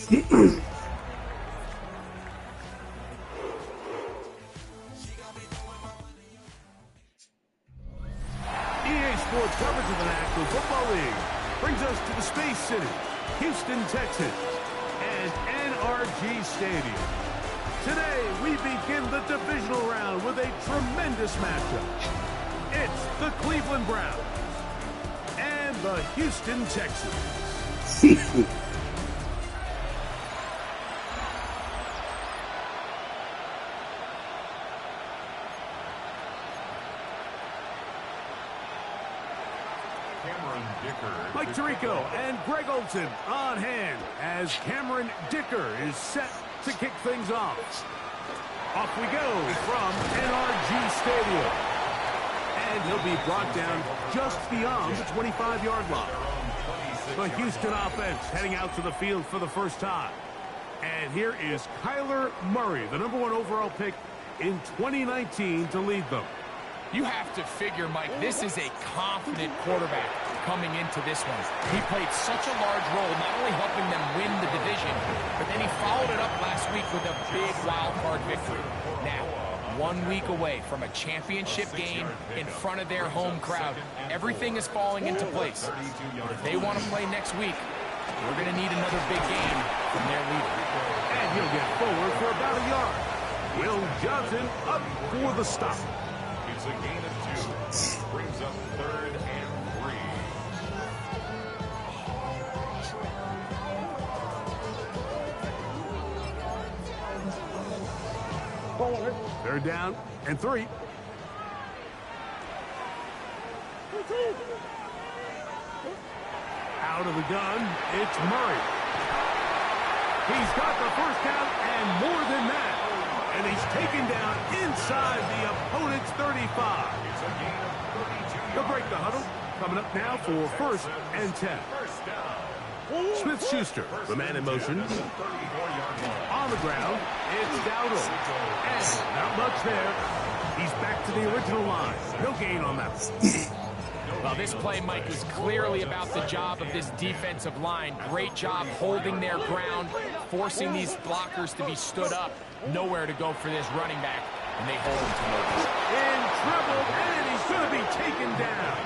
EA Sports coverage of the National Football League brings us to the Space City, Houston, Texas, and NRG Stadium. Today, we begin the divisional round with a tremendous matchup. It's the Cleveland Browns and the Houston Texans. Mike Tirico and Greg Olson on hand as Cameron Dicker is set to kick things off. Off we go from NRG Stadium. And he'll be brought down just beyond the 25-yard line. The Houston offense heading out to the field for the first time. And here is Kyler Murray, the #1 overall pick in 2019 to lead them. You have to figure, Mike, this is a confident quarterback coming into this one. He played such a large role, not only helping them win the division, but then he followed it up last week with a big wild card victory. Now, 1 week away from a championship game in front of their home crowd, everything is falling into place. But if they want to play next week, we're going to need another big game from their leader. And he'll get forward for about a yard. Will Johnson up for the stop. It's a gain of 2. Brings up 3rd and 3. 3rd down and 3. Out of the gun, it's Murray. He's got the first down and more than that. And he's taken down inside the opponent's 35. They'll break the huddle. Coming up now for 1st and 10. Smith-Schuster, the man in motion. On the ground, it's Dowdle. And not much there. He's back to the original line. No gain on that. Well, this play, Mike, is clearly about the job of this defensive line. Great job holding their ground, forcing these blockers to be stood up. Nowhere to go for this running back, and they hold him to no. In trouble, and he's going to be taken down.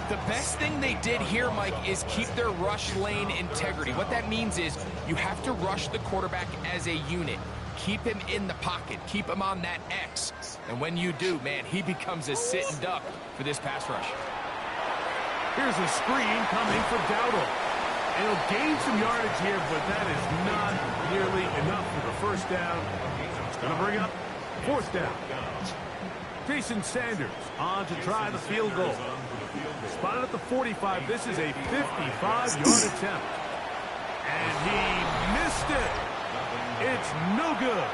The best thing they did here, Mike, is keep their rush lane integrity. What that means is you have to rush the quarterback as a unit. Keep him in the pocket. Keep him on that X. And when you do, man, he becomes a sitting duck for this pass rush. Here's a screen coming for Dowdle. And he'll gain some yardage here, but that is not nearly enough for the first down. It's going to bring up 4th down. Jason Sanders on to try the field goal. Spotted at the 45. This is a 55-yard attempt. And he missed it. It's no good.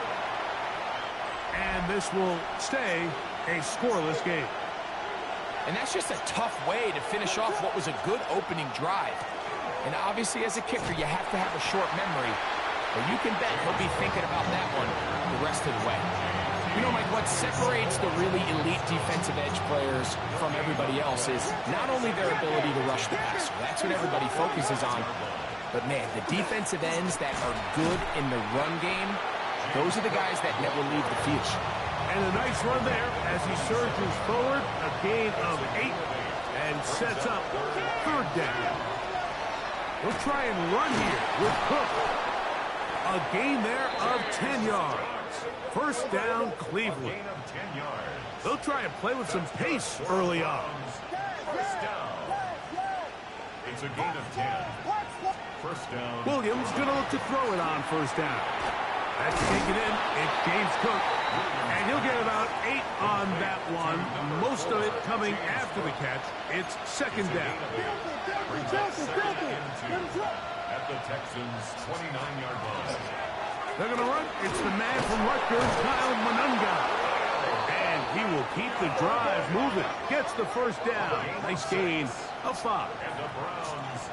And this will stay a scoreless game. And that's just a tough way to finish off what was a good opening drive. And obviously, as a kicker, you have to have a short memory. But you can bet he'll be thinking about that one the rest of the way. You know, Mike, what separates the really elite defensive edge players from everybody else is not only their ability to rush the passer. That's what everybody focuses on. But, man, the defensive ends that are good in the run game, those are the guys that never leave the field. And a nice run there as he surges forward, a gain of 8, and sets up 3rd down. We'll try and run here with Cook. A gain there of 10 yards. 1st down, Cleveland. They'll try and play with some pace early on. It's a gain of 10. 1st down. Williams going to look to throw it on 1st down. That's taken in. It's James Cook. And he'll get about 8 on that one. Most of it coming after the catch. It's 2nd down. At the Texans' 29-yard line. They're going to run. It's the man from Rutgers, Kyle Monunga. And he will keep the drive moving. Gets the 1st down. Nice gain of 5. And the Browns.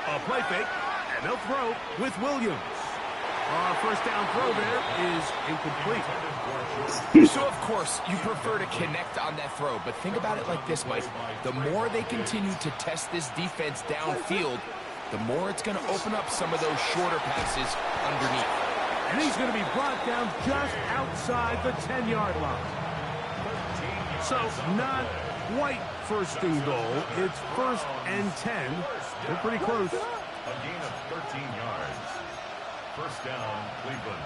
A play fake, and they'll throw with Williams. First down throw there is incomplete. So, of course, you prefer to connect on that throw, but think about it like this, Mike. The more they continue to test this defense downfield, the more it's going to open up some of those shorter passes underneath. And he's going to be brought down just outside the 10-yard line. So, not quite first and goal. It's 1st and 10. They're pretty close. A gain of 13 yards. First down, Cleveland.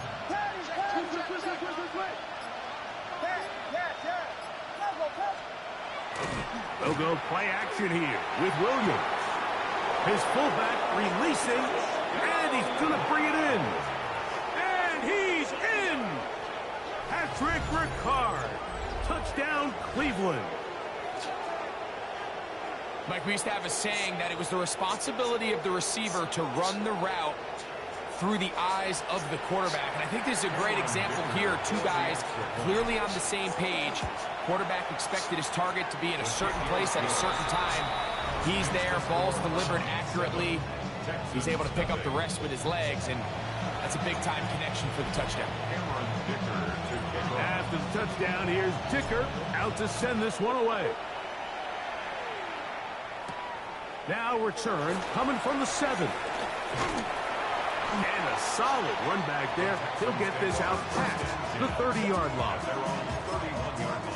They'll go play action here with Williams. His fullback releasing, and he's going to bring it in. And he's in! Patrick Ricard. Touchdown, Cleveland. Mike, we used to have a saying that it was the responsibility of the receiver to run the route through the eyes of the quarterback. And I think this is a great example here. Two guys clearly on the same page. Quarterback expected his target to be in a certain place at a certain time. He's there, ball's delivered accurately. He's able to pick up the rest with his legs, and that's a big-time connection for the touchdown. After the touchdown, here's Dicker out to send this one away. Now return coming from the 7. And a solid run back there. He'll get this out past the 30-yard line. They're on the 31-yard line.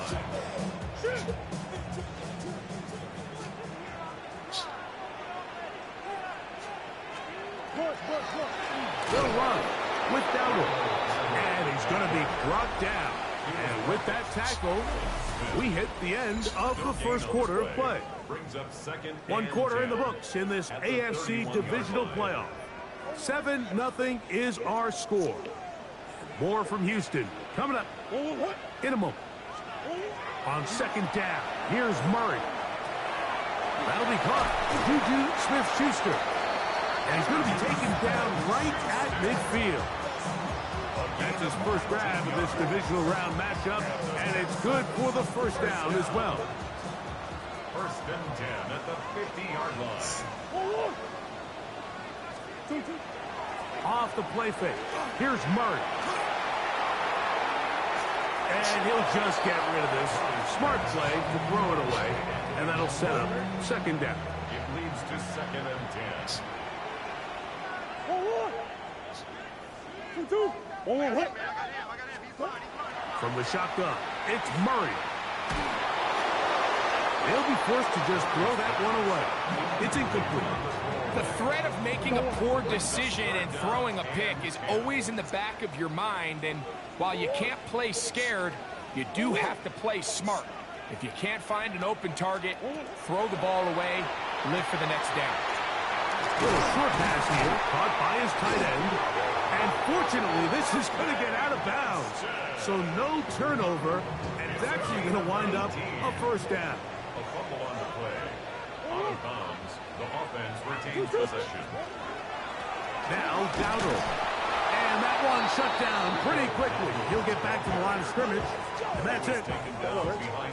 They'll run with Dowdle. And he's going to be brought down. And with that tackle, we hit the end of the first quarter of play. Brings up 2nd. 1 quarter in the books in this AFC divisional playoff. 7-0 is our score. More from Houston coming up in a moment. On 2nd down, here's Murray. That'll be caught. Juju Smith-Schuster. And he's going to be taken down right at midfield. That's his first grab of this divisional round matchup, and it's good for the first down as well. 1st and 10 at the 50-yard line. Off the play fake. Here's Murray. And he'll just get rid of this. Smart play to throw it away. And that'll set up 2nd down. It leads to 2nd and 10. From the shotgun, it's Murray. They'll be forced to just throw that one away. It's incomplete. The threat of making a poor decision and throwing a pick is always in the back of your mind, and while you can't play scared, you do have to play smart. If you can't find an open target, throw the ball away, live for the next down. Little short pass here, caught by his tight end. And fortunately, this is going to get out of bounds. So no turnover, and it's actually going to wind up a first down. A fumble on the play. Out of bounds. The offense retains possession. Now Dowdle. And that one shut down pretty quickly. He'll get back to the line of scrimmage. And that's it.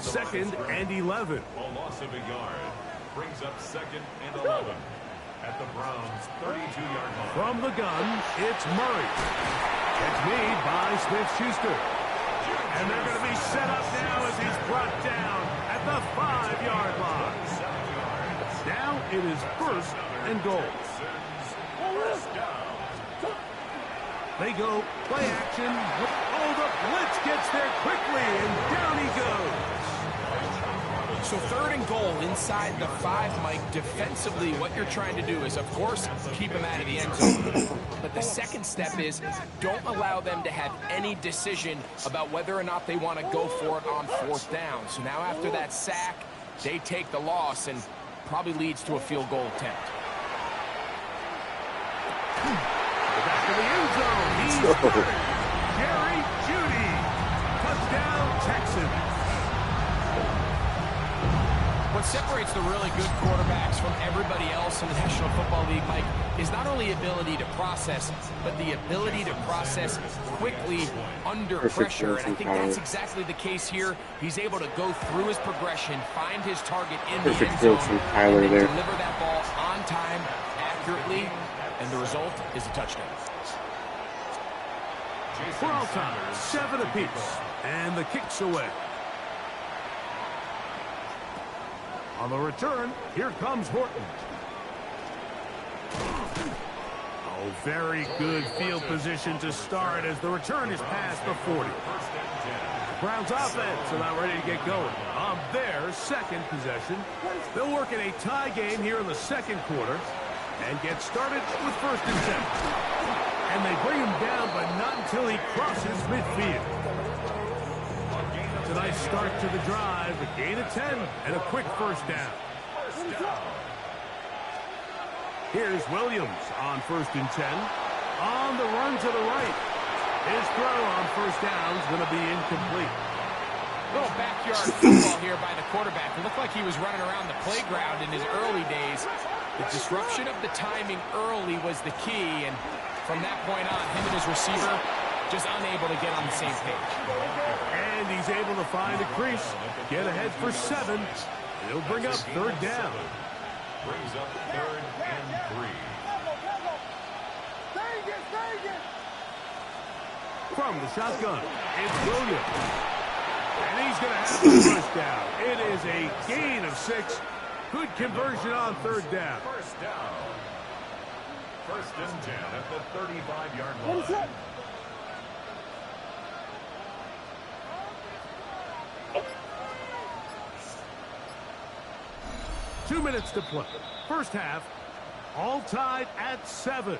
2nd and 11. A loss of a yard. Brings up 2nd and 11. At the Browns' 32-yard line. From the gun, it's Murray. It's made by Smith-Schuster. And they're going to be set up now as he's brought down at the 5-yard line. Now it is 1st and goal. They go play action. Oh, the blitz gets there quickly, and down he goes. So 3rd and goal inside the 5, Mike. Defensively, what you're trying to do is, of course, keep him out of the end zone. But the second step is don't allow them to have any decision about whether or not they want to go for it on 4th down. So now after that sack, they take the loss and probably leads to a field goal attempt. Back to the end zone. He's got it. Jerry Jeudy. Touchdown, Texans. What separates the really good quarterbacks from everybody else in the National Football League, Mike, is not only ability to process, but the ability to process quickly under pressure. And I think that's exactly the case here. He's able to go through his progression, find his target in the end zone, and then deliver that ball on time, accurately, and the result is a touchdown. We're all time, 7 apiece. And the kick's away. On the return, here comes Horton. Oh, very good field position to start as the return is past the 40. Browns offense are not ready to get going. On their second possession, they'll work in a tie game here in the second quarter and get started with 1st and 10. And they bring him down, but not until he crosses midfield. It's a nice start to the drive, a gain of 10, and a quick 1st down. Here's Williams on 1st and 10. On the run to the right. His throw on 1st down is going to be incomplete. Little backyard football here by the quarterback. It looked like he was running around the playground in his early days. The disruption of the timing early was the key, and from that point on, him and his receiver just unable to get on the same page. And he's able to find a crease, get ahead for 7. He'll bring up 3rd down. Brings up 3rd and 3. From the shotgun, it's Williams. And he's going to have the 1st down. It is a gain of 6. Good conversion on 3rd down. 1st down. 1st and 10 at the 35-yard line. 2 minutes to play. 1st half, all tied at 7.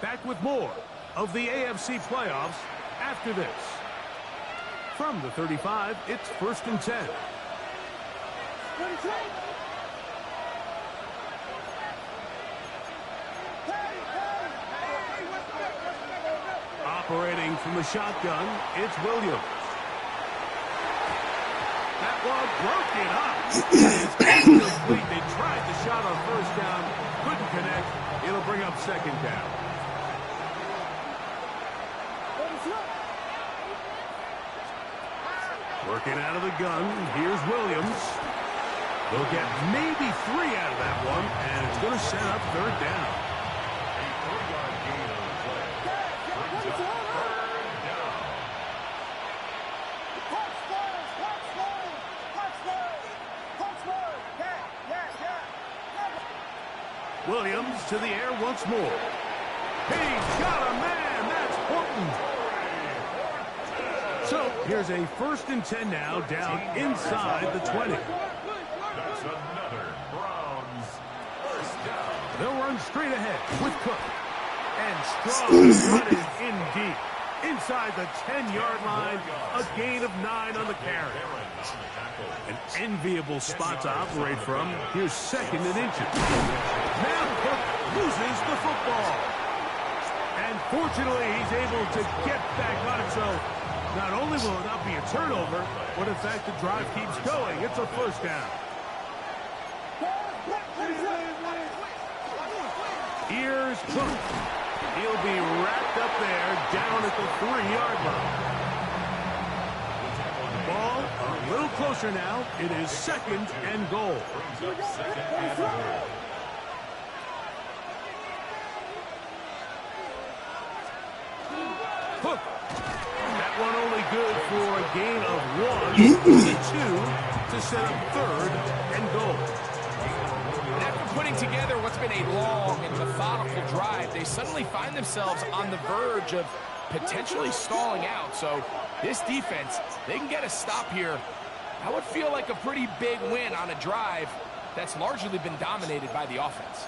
Back with more of the AFC playoffs after this. From the 35, it's 1st and 10. Operating from the shotgun, it's Williams. That one broken up. It's incomplete. They tried the shot on 1st down, couldn't connect. It'll bring up 2nd down. Working out of the gun, here's Williams. They'll get maybe 3 out of that one, and it's going to set up 3rd down. A 4-yard gain on the play. Brings up 3rd down. Williams to the air once more. He's got a man. That's Horton. So here's a 1st and 10 now, down inside the 20. That's another Browns 1st down. They'll run straight ahead with Cook. And Strong running in deep. Inside the 10-yard line, a gain of 9 on the carry. An enviable spot to operate from. Here's 2nd and inches. Now Cook loses the football. And fortunately, he's able to get back on it. So not only will it not be a turnover, but in fact the drive keeps going. It's a 1st down. Here's Cook. He'll be wrapped up there down at the 3-yard line. Ball a little closer now. It is 2nd and goal. Brings up 2nd and goal. Cook. That one only good for a gain of 1 and 2 to set up 3rd and goal. And after putting together what's been a long and methodical drive, they suddenly find themselves on the verge of potentially stalling out. So this defense, they can get a stop here. That would feel like a pretty big win on a drive that's largely been dominated by the offense.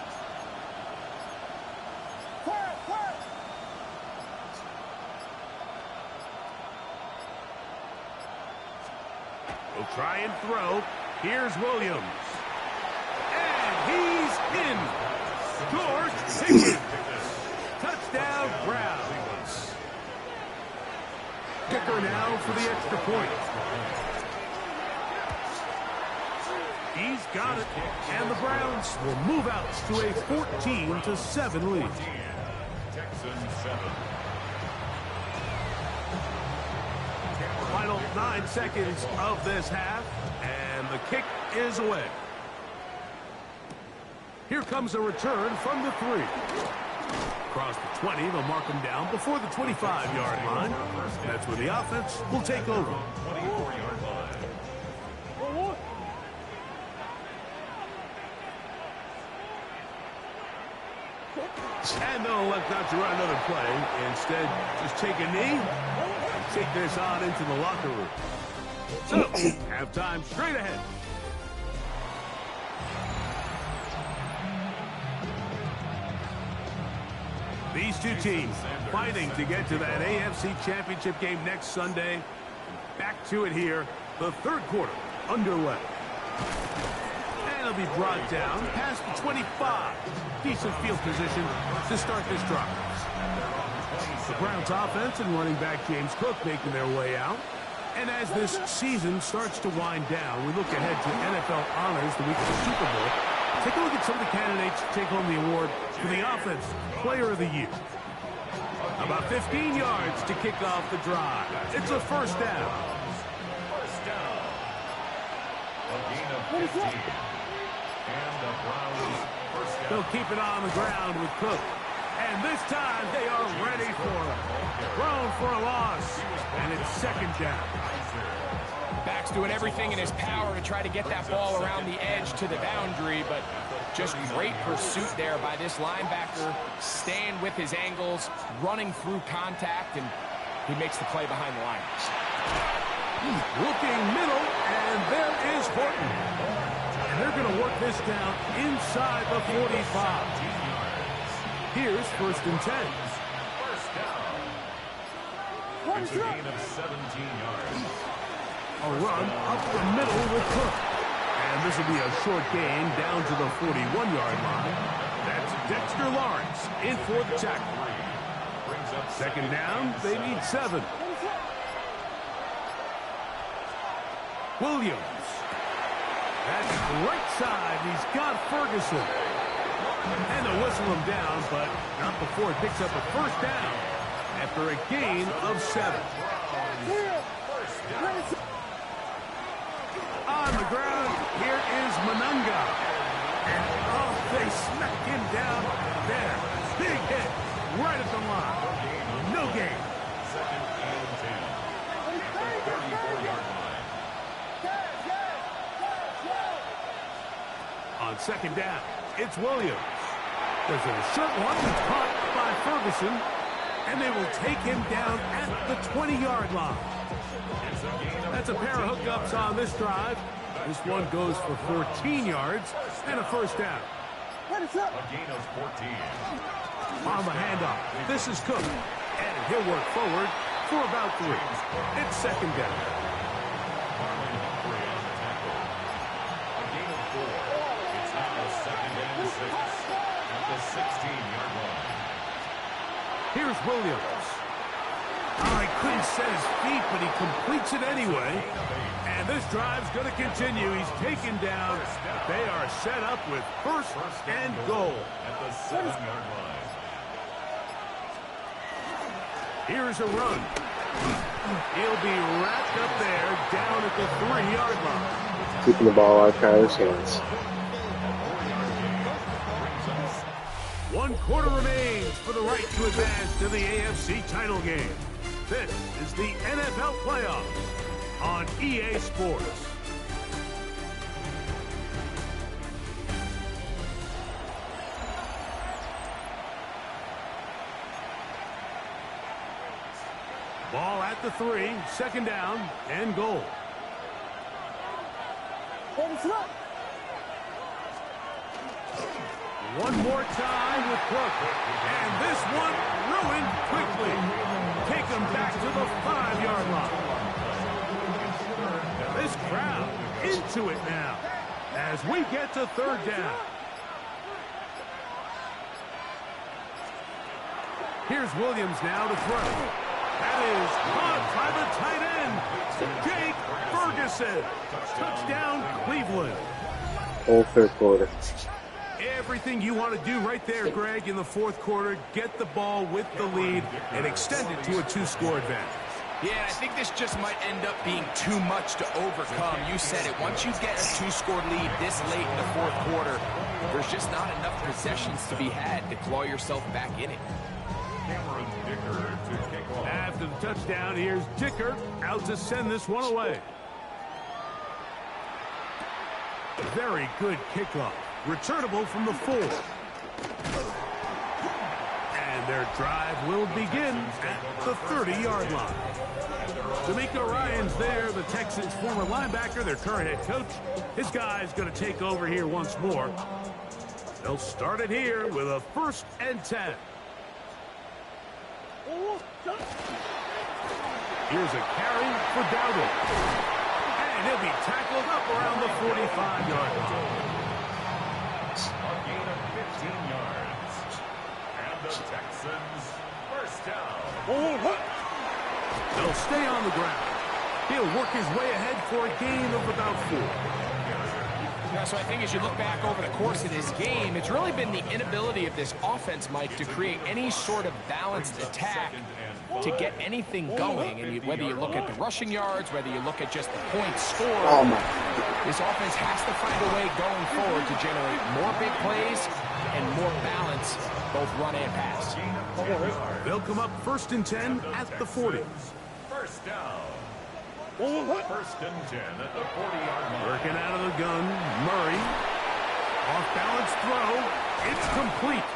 Will try and throw. Here's Williams. And he's in. George Pickens. Touchdown, Browns. Kicker now for the extra point. He's got it. And the Browns will move out to a 14-7 lead. Texans 7. Final 9 seconds of this half, and the kick is away. Here comes a return from the 3. Across the 20, they'll mark him down before the 25-yard line. That's where the offense will take over. 24-yard line. And they'll elect not to run another play. Instead, just take a knee and take this on into the locker room. So, halftime straight ahead. These two teams fighting to get to that AFC Championship game next Sunday. Back to it here. The third quarter underway. And it'll be brought down past the 25. Decent field position to start this drive. The Browns offense and running back James Cook making their way out. And as this season starts to wind down, we look ahead to NFL honors the week of the Super Bowl. Take a look at some of the candidates to take home the award for the Offense Player of the Year. About 15 yards to kick off the drive. It's a first down. First down. A gain of 15. And the Browns first down. They'll keep it on the ground with Cook. And this time they are ready for it. Thrown for a loss. And it's second down. Back's doing everything in his power to try to get that ball around the edge to the boundary, but just great pursuit there by this linebacker, staying with his angles, running through contact, and he makes the play behind the line. Looking middle, and there is Horton. And they're going to work this down inside the 45. Here's first and 10. First down. It's a gain of 17 yards. A run up the middle with Cook. And this will be a short gain down to the 41-yard line. That's Dexter Lawrence in for the tackle. Brings up Second down, they need 7. Williams. That's right side. He's got Ferguson. And they'll whistle him down, but not before it picks up a first down after a gain of 7. On the ground, here is Manunga. And, oh, they smack him down there. Big hit right at the line. No gain. Second and 10. At the 34-yard line. On second down, it's Williams. There's a short one that's caught by Ferguson, and they will take him down at the 20-yard line. That's a pair of hookups on this drive. This one goes for 14 yards and a first down. A gain of 14. On the handoff, this is Cook, and he'll work forward for about 3. It's second down. A gain of 4. It's now second and 6 at the 16-yard line. Here's Williams. Oh, he couldn't set his feet, but he completes it anyway. And this drive's going to continue. He's taken down. They are set up with first and goal. At the 7-yard line. Here's a run. He'll be wrapped up there down at the 3-yard line. Keeping the ball out of Kyler's hands. 1 quarter remains for the right to advance to the AFC title game. This is the NFL playoffs on EA Sports. Ball at the 3, second down and goal. One more time with Cook. And this one ruined quickly. Take him back to the 5-yard line. This crowd into it now as we get to third down. Here's Williams now to throw. That is caught by the tight end, Jake Ferguson. Touchdown, Cleveland. Whole third quarter. Everything you want to do right there, Greg, in the fourth quarter. Get the ball with the lead and extend it to a 2-score advantage. Yeah, I think this just might end up being too much to overcome. You said it. Once you get a 2-score lead this late in the fourth quarter, There's just not enough possessions to be had to claw yourself back in it. After the touchdown, here's Dicker out to send this one away. Very good kickoff. Returnable from the 4. And their drive will begin at the 30-yard line. D'Amico Ryans there, the Texans' former linebacker, their current head coach. His guy's going to take over here once more. They'll start it here with a 1st and 10. Here's a carry for Dowdle. And he'll be tackled up around the 45-yard line. A gain of 15 yards. And the Texans first down. They'll stay on the ground. He'll work his way ahead for a gain of about 4. Yeah, so I think as you look back over the course of this game, it's really been the inability of this offense, Mike, to create any sort of balanced attack to get anything going. And whether you look at the rushing yards, whether you look at just the points scored, this offense has to find a way going forward to generate more big plays and more balance, both run and pass. They'll come up 1st and 10 at the 40. First down. 1st and 10 at the 40-yard line. Working out of the gun, Murray. Off-balance throw. It's complete.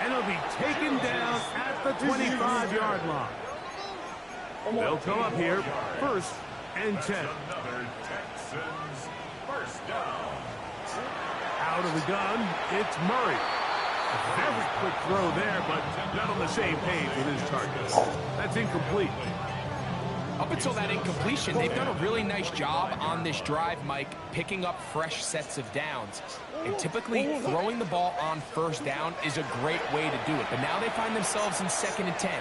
And he'll be taken down at the 25-yard line. They'll come up here 1st and 10. Another Texans first down. Out of the gun, it's Murray. A very quick throw there, but not on the same page with his targets. That's incomplete. Up until that incompletion, they've done a really nice job on this drive, Mike, picking up fresh sets of downs. And typically, throwing the ball on 1st down is a great way to do it. But now they find themselves in 2nd and 10.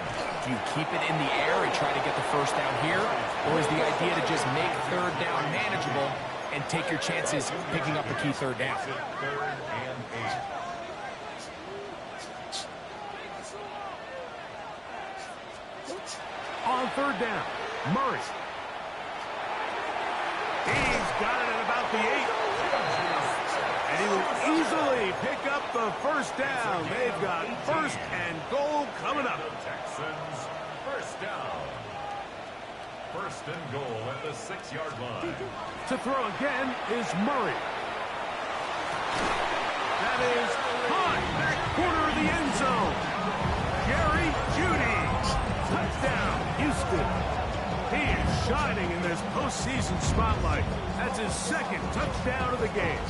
Do you keep it in the air and try to get the 1st down here? Or is the idea to just make 3rd down manageable and take your chances picking up the key 3rd down? 3rd and 8. On 3rd down, Murray. He's got it at about the 8. And he will easily pick up the 1st down. They've got 1st and goal coming up. Texans first down. 1st and goal at the 6-yard line. To throw again is Murray. That is caught back corner of the end zone. Jerry Jeudy. Touchdown, Houston. He is shining in this postseason spotlight. That's his 2nd touchdown of the game.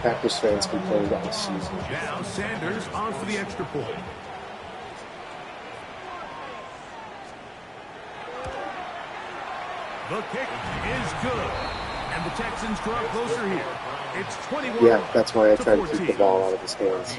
Packers fans complained about the season. Now Sanders on for the extra point. The kick is good. And the Texans draw closer here. It's 21. Yeah, that's why I try to 14. keep the ball out of his hands.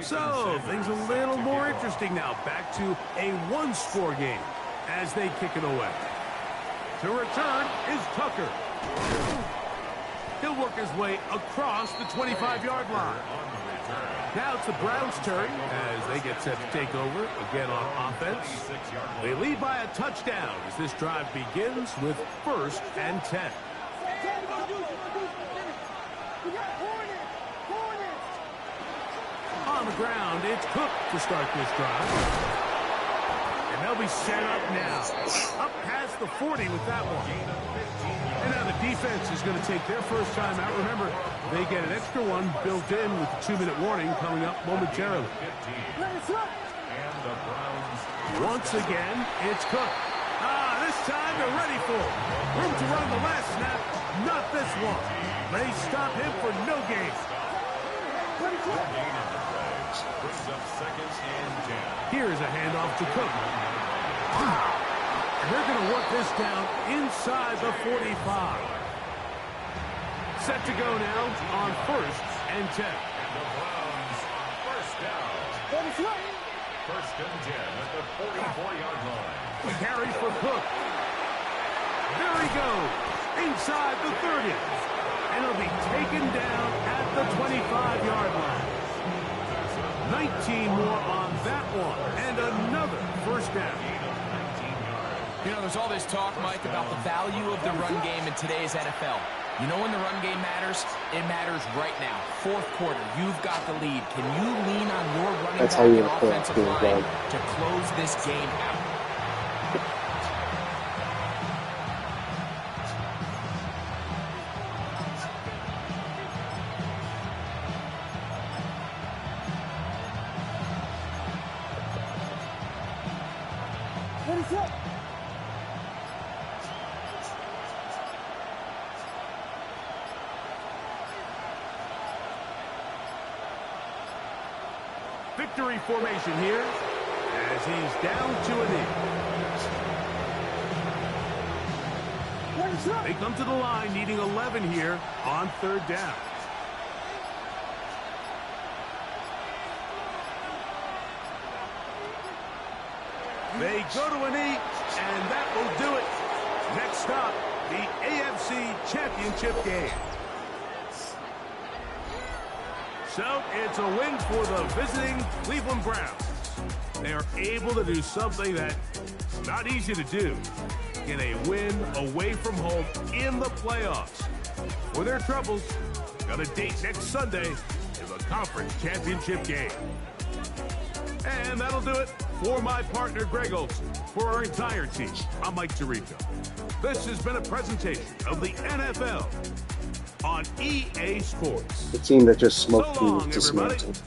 So, things a little more interesting now. Back to a 1-score game as they kick it away. To return is Tucker. He'll work his way across the 25-yard line. Now it's the Browns' turn as they get set to take over again on offense. They lead by a touchdown as this drive begins with 1st and 10. On the ground, it's Cook to start this drive. And they'll be set up now. Up past the 40 with that one. And now the defense is going to take their first time out. Remember, they get an extra one built in with the 2-minute warning coming up momentarily. Once again, it's Cook. This time they're ready for it. Room to run the last snap. Not this one. They stop him for no gain. Here's a handoff to Cook. And they're going to work this down inside the 45. Set to go now on 1st and 10. And the Browns first down. 1st and 10 at the 44-yard line. Carry for Cook. There he goes. inside the 30. And it'll be taken down at the 25-yard line. 19 more on that one, and another first down. You know, there's all this talk, Mike, about the value of the run game in today's NFL. You know when the run game matters? It matters right now. Fourth quarter, you've got the lead. Can you lean on your running back and offensive line to close this game out? What is up? Victory formation here as he's down to a knee. What is up? They come to the line needing 11 here on third down. They go to a knee, and that will do it. Next stop, the AFC Championship game. So it's a win for the visiting Cleveland Browns. They are able to do something that's not easy to do. Get a win away from home in the playoffs. For their troubles, got a date next Sunday in the conference championship game. And that'll do it for my partner, Greg Olson. For our entire team, I'm Mike Tirico. This has been a presentation of the NFL on EA Sports. The team that just smoked So long, me dismantled.